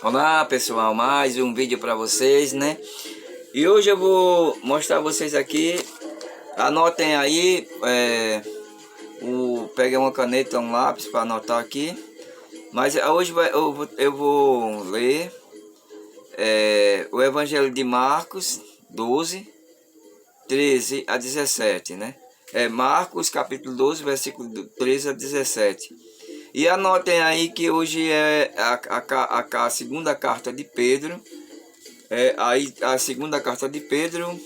Olá pessoal, mais um vídeo para vocês, né? E hoje eu vou mostrar a vocês aqui. Anotem aí, peguem uma caneta, um lápis para anotar aqui. Mas hoje eu vou ler o Evangelho de Marcos 12, 13 a 17, né? Marcos capítulo 12, versículo 13 a 17. E anotem aí que hoje é a segunda carta de Pedro. A segunda carta de Pedro,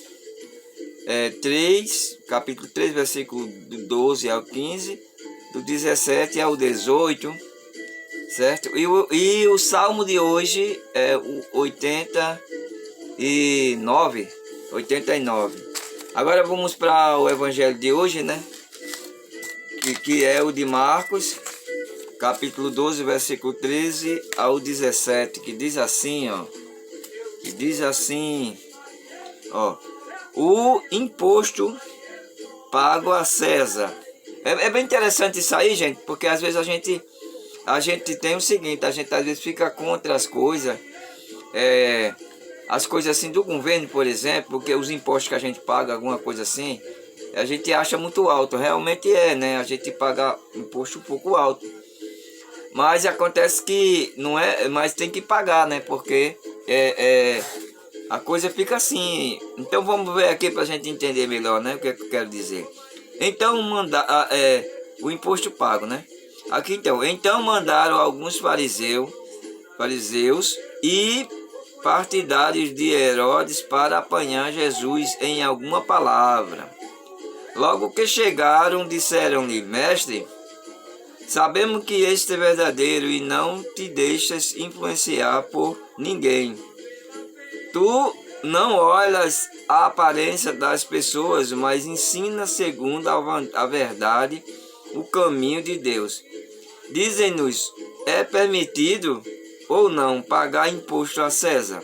3, capítulo 3, versículo do 12 ao 15, do 17 ao 18, certo? E o salmo de hoje é o 89. Agora vamos para o evangelho de hoje, né? Que é o de Marcos, capítulo 12, versículo 13 ao 17, que diz assim, o imposto pago a César. É bem interessante isso aí, gente, porque às vezes a gente tem o seguinte, a gente às vezes fica contra as coisas assim do governo, por exemplo, porque os impostos que a gente paga, alguma coisa assim, a gente acha muito alto, realmente né? A gente paga imposto um pouco alto. Mas acontece que não é, mas tem que pagar, né? Porque a coisa fica assim. Então vamos ver aqui para a gente entender melhor, né? O que é que eu quero dizer. Então o imposto pago, né? Aqui então mandaram alguns fariseus e partidários de Herodes para apanhar Jesus em alguma palavra. Logo que chegaram, disseram-lhe: Mestre, sabemos que este é verdadeiro e não te deixas influenciar por ninguém. Tu não olhas a aparência das pessoas, mas ensina segundo a verdade o caminho de Deus. Dizem-nos, é permitido ou não pagar imposto a César?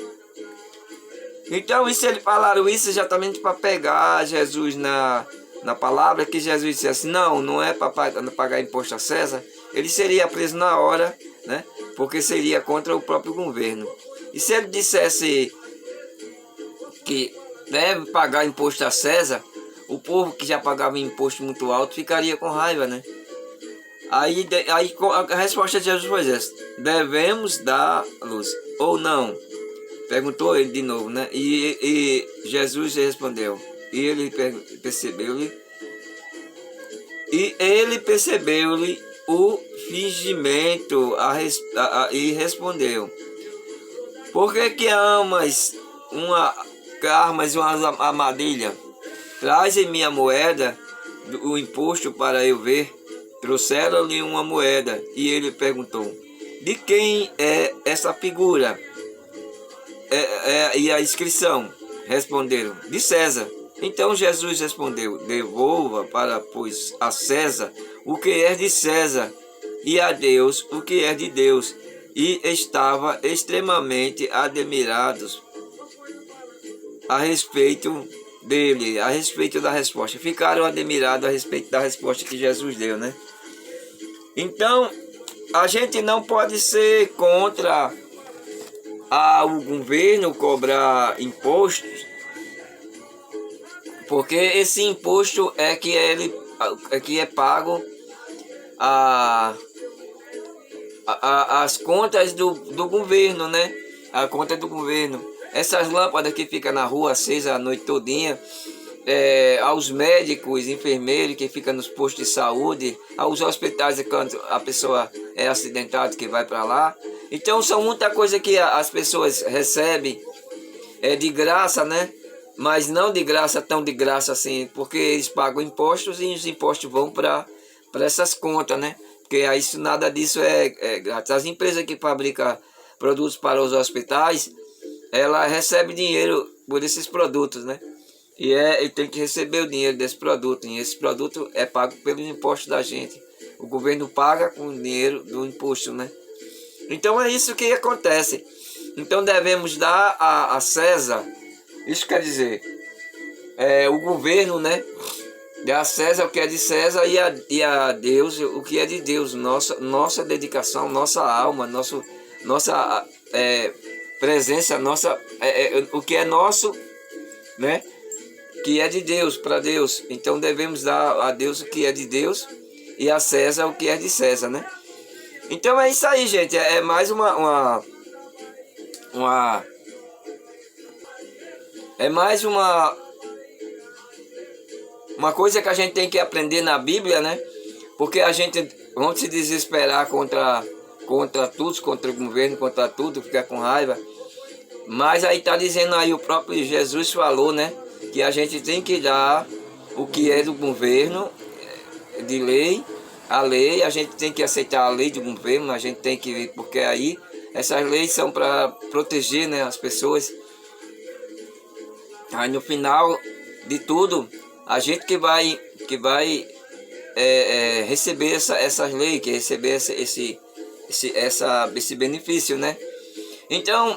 Então, eles falaram isso exatamente para pegar Jesus na palavra, que Jesus disse assim, não é para pagar imposto a César. Ele seria preso na hora, né? Porque seria contra o próprio governo. E se ele dissesse que deve pagar imposto a César, o povo que já pagava imposto muito alto ficaria com raiva, né? Aí a resposta de Jesus foi essa: devemos dar-los ou não? Perguntou ele de novo, né? E Jesus respondeu. E ele percebeu-lhe o fingimento e respondeu: por que armas uma armadilha? Traze-me a moeda do imposto para eu ver. Trouxeram-lhe uma moeda e ele perguntou: de quem é essa figura? E a inscrição? Responderam: de César. Então Jesus respondeu: devolva para, pois, a César o que é de César e a Deus o que é de Deus. E estava extremamente admirados a respeito dele, a respeito da resposta. Ficaram admirados a respeito da resposta que Jesus deu, né? Então, a gente não pode ser contra o governo cobrar impostos, porque esse imposto é que é pago as contas do governo, né? A conta do governo. Essas lâmpadas que ficam na rua acesa a noite todinha, aos médicos, enfermeiros que ficam nos postos de saúde, aos hospitais quando a pessoa é acidentada que vai para lá. Então são muita coisa que as pessoas recebem de graça, né? Mas não de graça, tão de graça assim, porque eles pagam impostos e os impostos vão para essas contas, né? Porque isso, nada disso é grátis. As empresas que fabricam produtos para os hospitais, ela recebe dinheiro por esses produtos, né? E tem que receber o dinheiro desse produto. E esse produto é pago pelo imposto da gente. O governo paga com o dinheiro do imposto, né? Então é isso que acontece. Então devemos dar a César, isso quer dizer, o governo, né? Dar a César o que é de César e a Deus o que é de Deus. Nossa dedicação, nossa alma, nossa presença, o que é nosso, né? Que é de Deus, para Deus. Então devemos dar a Deus o que é de Deus e a César o que é de César, né? Então é isso aí, gente. É mais uma coisa que a gente tem que aprender na Bíblia, né? Porque a gente vamos se desesperar contra tudo, contra o governo, contra tudo, ficar com raiva. Mas aí está dizendo aí, o próprio Jesus falou, né? Que a gente tem que dar o que é do governo, de lei, a lei, a gente tem que aceitar a lei do governo, a gente tem que, porque aí essas leis são para proteger, né, as pessoas. Aí no final de tudo, a gente que vai receber essas leis, que receber esse benefício, né? Então,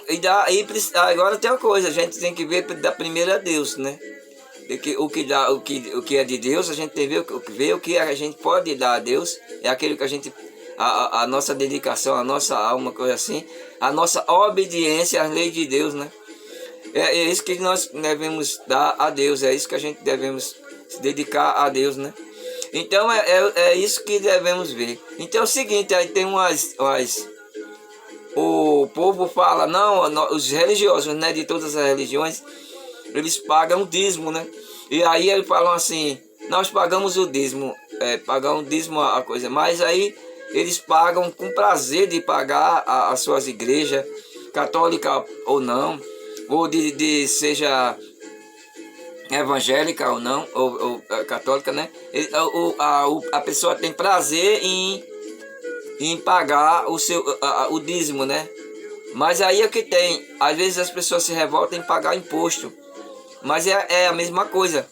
agora tem uma coisa, a gente tem que ver da primeira a Deus, né? O que é de Deus, a gente tem que ver o que a gente pode dar a Deus, é aquilo que a gente, a nossa dedicação, a nossa alma, coisa assim, a nossa obediência às leis de Deus, né? É isso que nós devemos dar a Deus, é isso que a gente devemos se dedicar a Deus, né? Então é isso que devemos ver. Então é o seguinte, aí tem o povo fala, não, os religiosos, né, de todas as religiões, eles pagam o dízimo, né? E aí eles falam assim, nós pagamos o dízimo, pagamos o dízimo a coisa, mas aí eles pagam com prazer de pagar as suas igrejas, católica ou não, ou seja evangélica ou não, ou católica, né? A pessoa tem prazer em pagar o dízimo, né? Mas aí é que tem, às vezes as pessoas se revoltam em pagar imposto, mas é a mesma coisa.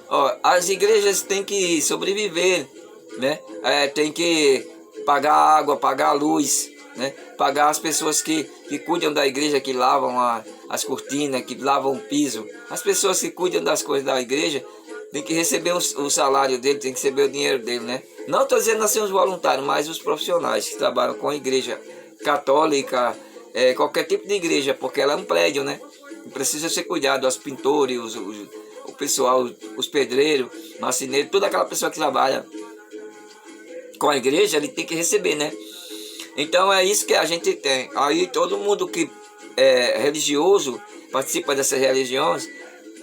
Ó, as igrejas têm que sobreviver, né? Tem que pagar água, pagar luz, né? Pagar as pessoas que cuidam da igreja, que lavam as cortinas, que lavam o piso. As pessoas que cuidam das coisas da igreja tem que receber o salário dele, tem que receber o dinheiro dele, né? Não estou dizendo assim os voluntários, mas os profissionais que trabalham com a igreja católica, qualquer tipo de igreja, porque ela é um prédio, né? Precisa ser cuidado, os pintores, o pessoal, os pedreiros, marceneiros, toda aquela pessoa que trabalha com a igreja, ele tem que receber, né? Então é isso que a gente tem. Aí todo mundo que é religioso, participa dessas religiões,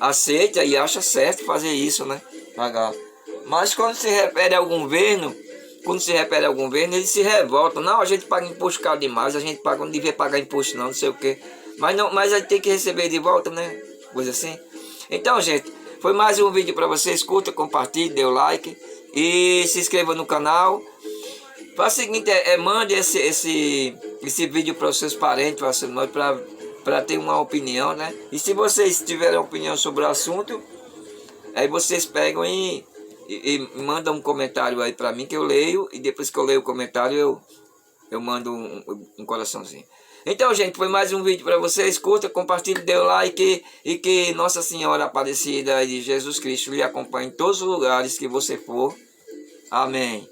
aceita e acha certo fazer isso, né? Pagar. Mas quando se refere ao governo, eles se revoltam. Não, a gente paga imposto caro demais, a gente não devia pagar imposto não sei o quê. Mas a gente tem que receber de volta, né? Coisa assim. Então, gente, foi mais um vídeo para você. Escuta, compartilhe, dê o like e se inscreva no canal. Faz o seguinte, mande esse vídeo para os seus parentes, para ter uma opinião, né? E se vocês tiverem opinião sobre o assunto, aí vocês pegam e mandam um comentário aí para mim que eu leio, e depois que eu leio o comentário eu mando um coraçãozinho. Então, gente, foi mais um vídeo para você. Escuta, compartilhe, dê o like e que Nossa Senhora Aparecida de Jesus Cristo lhe acompanhe em todos os lugares que você for. Amém.